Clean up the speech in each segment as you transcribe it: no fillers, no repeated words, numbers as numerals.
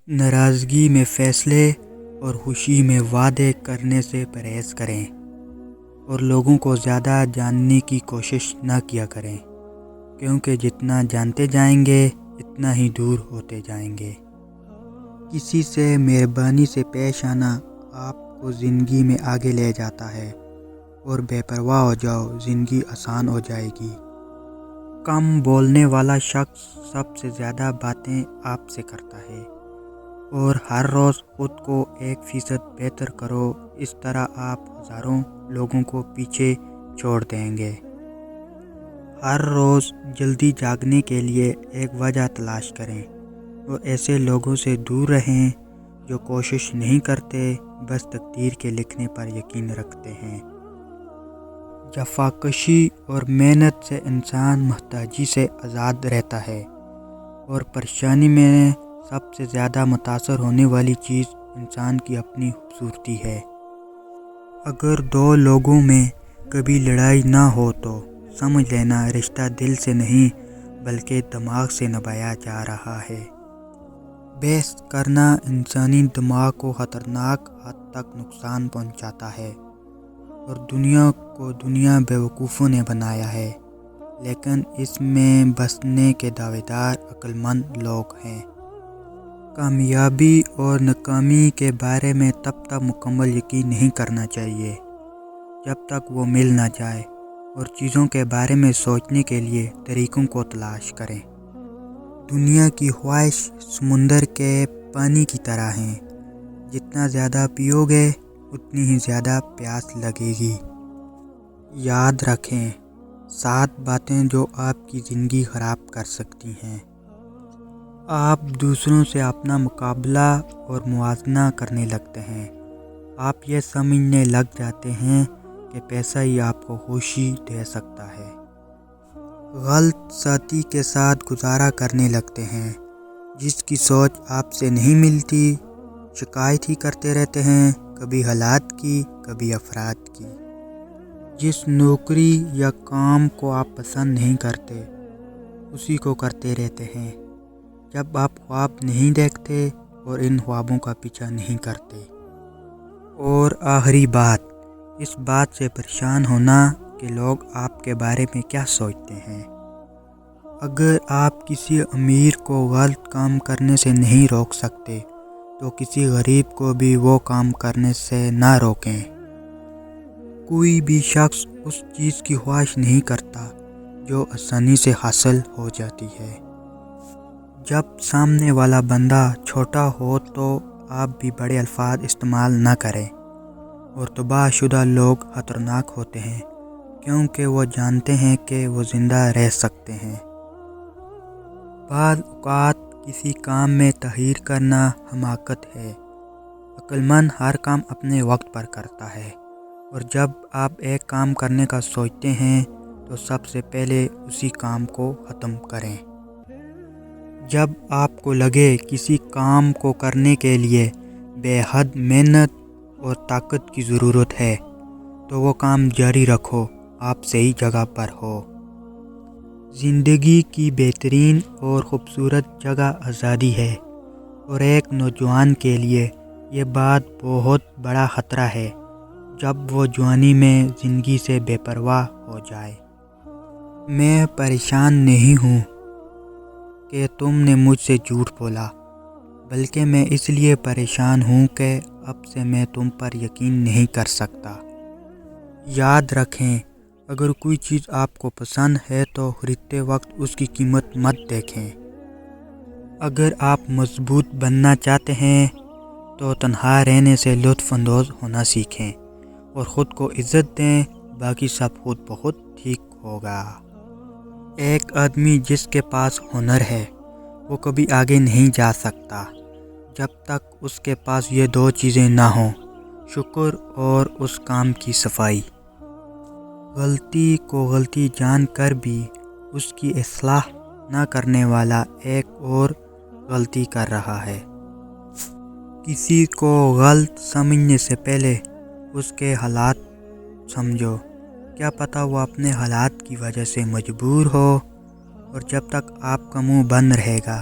ناراضگی میں فیصلے اور خوشی میں وعدے کرنے سے پرہیز کریں اور لوگوں کو زیادہ جاننے کی کوشش نہ کیا کریں، کیونکہ جتنا جانتے جائیں گے اتنا ہی دور ہوتے جائیں گے۔ کسی سے مہربانی سے پیش آنا آپ کو زندگی میں آگے لے جاتا ہے، اور بے پرواہ ہو جاؤ، زندگی آسان ہو جائے گی۔ کم بولنے والا شخص سب سے زیادہ باتیں آپ سے کرتا ہے، اور ہر روز خود کو 1% بہتر کرو، اس طرح آپ ہزاروں لوگوں کو پیچھے چھوڑ دیں گے۔ ہر روز جلدی جاگنے کے لیے ایک وجہ تلاش کریں، اور ایسے لوگوں سے دور رہیں جو کوشش نہیں کرتے، بس تقدیر کے لکھنے پر یقین رکھتے ہیں۔ جفاکشی اور محنت سے انسان محتاجی سے آزاد رہتا ہے، اور پریشانی میں سب سے زیادہ متاثر ہونے والی چیز انسان کی اپنی خوبصورتی ہے۔ اگر دو لوگوں میں کبھی لڑائی نہ ہو تو سمجھ لینا رشتہ دل سے نہیں بلکہ دماغ سے نبھایا جا رہا ہے۔ بحث کرنا انسانی دماغ کو خطرناک حد تک نقصان پہنچاتا ہے، اور دنیا کو بیوقوفوں نے بنایا ہے، لیکن اس میں بسنے کے دعویدار عقل مند لوگ ہیں۔ کامیابی اور ناکامی کے بارے میں تب تک مکمل یقین نہیں کرنا چاہیے جب تک وہ مل نہ جائے، اور چیزوں کے بارے میں سوچنے کے لیے طریقوں کو تلاش کریں۔ دنیا کی خواہش سمندر کے پانی کی طرح ہیں، جتنا زیادہ پیو گے اتنی ہی زیادہ پیاس لگے گی۔ یاد رکھیں، 7 باتیں جو آپ کی زندگی خراب کر سکتی ہیں۔ آپ دوسروں سے اپنا مقابلہ اور موازنہ کرنے لگتے ہیں۔ آپ یہ سمجھنے لگ جاتے ہیں کہ پیسہ ہی آپ کو خوشی دے سکتا ہے۔ غلط ساتھی کے ساتھ گزارا کرنے لگتے ہیں، جس کی سوچ آپ سے نہیں ملتی۔ شکایت ہی کرتے رہتے ہیں، کبھی حالات کی، کبھی افراد کی۔ جس نوکری یا کام کو آپ پسند نہیں کرتے، اسی کو کرتے رہتے ہیں، جب آپ خواب نہیں دیکھتے اور ان خوابوں کا پیچھا نہیں کرتے۔ اور آخری بات، اس بات سے پریشان ہونا کہ لوگ آپ کے بارے میں کیا سوچتے ہیں۔ اگر آپ کسی امیر کو غلط کام کرنے سے نہیں روک سکتے تو کسی غریب کو بھی وہ کام کرنے سے نہ روکیں۔ کوئی بھی شخص اس چیز کی خواہش نہیں کرتا جو آسانی سے حاصل ہو جاتی ہے۔ جب سامنے والا بندہ چھوٹا ہو تو آپ بھی بڑے الفاظ استعمال نہ کریں، اور تباہ شدہ لوگ خطرناک ہوتے ہیں کیونکہ وہ جانتے ہیں کہ وہ زندہ رہ سکتے ہیں۔ بعض اوقات کسی کام میں تاخیر کرنا حماقت ہے۔ عقل مند ہر کام اپنے وقت پر کرتا ہے، اور جب آپ ایک کام کرنے کا سوچتے ہیں تو سب سے پہلے اسی کام کو ختم کریں۔ جب آپ کو لگے کسی کام کو کرنے کے لیے بے حد محنت اور طاقت کی ضرورت ہے تو وہ کام جاری رکھو، آپ صحیح جگہ پر ہو۔ زندگی کی بہترین اور خوبصورت جگہ آزادی ہے، اور ایک نوجوان کے لیے یہ بات بہت بڑا خطرہ ہے جب وہ جوانی میں زندگی سے بے پرواہ ہو جائے۔ میں پریشان نہیں ہوں کہ تم نے مجھ سے جھوٹ بولا، بلکہ میں اس لیے پریشان ہوں کہ اب سے میں تم پر یقین نہیں کر سکتا۔ یاد رکھیں، اگر کوئی چیز آپ کو پسند ہے تو خریدتے وقت اس کی قیمت مت دیکھیں۔ اگر آپ مضبوط بننا چاہتے ہیں تو تنہا رہنے سے لطف اندوز ہونا سیکھیں، اور خود کو عزت دیں، باقی سب خود بخود ٹھیک ہوگا۔ ایک آدمی جس کے پاس ہنر ہے وہ کبھی آگے نہیں جا سکتا جب تک اس کے پاس یہ 2 چیزیں نہ ہوں: شکر اور اس کام کی صفائی۔ غلطی کو غلطی جان کر بھی اس کی اصلاح نہ کرنے والا ایک اور غلطی کر رہا ہے۔ کسی کو غلط سمجھنے سے پہلے اس کے حالات سمجھو، کیا پتہ وہ اپنے حالات کی وجہ سے مجبور ہو، اور جب تک آپ کا منہ بند رہے گا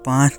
5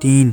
3,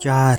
4,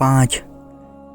5,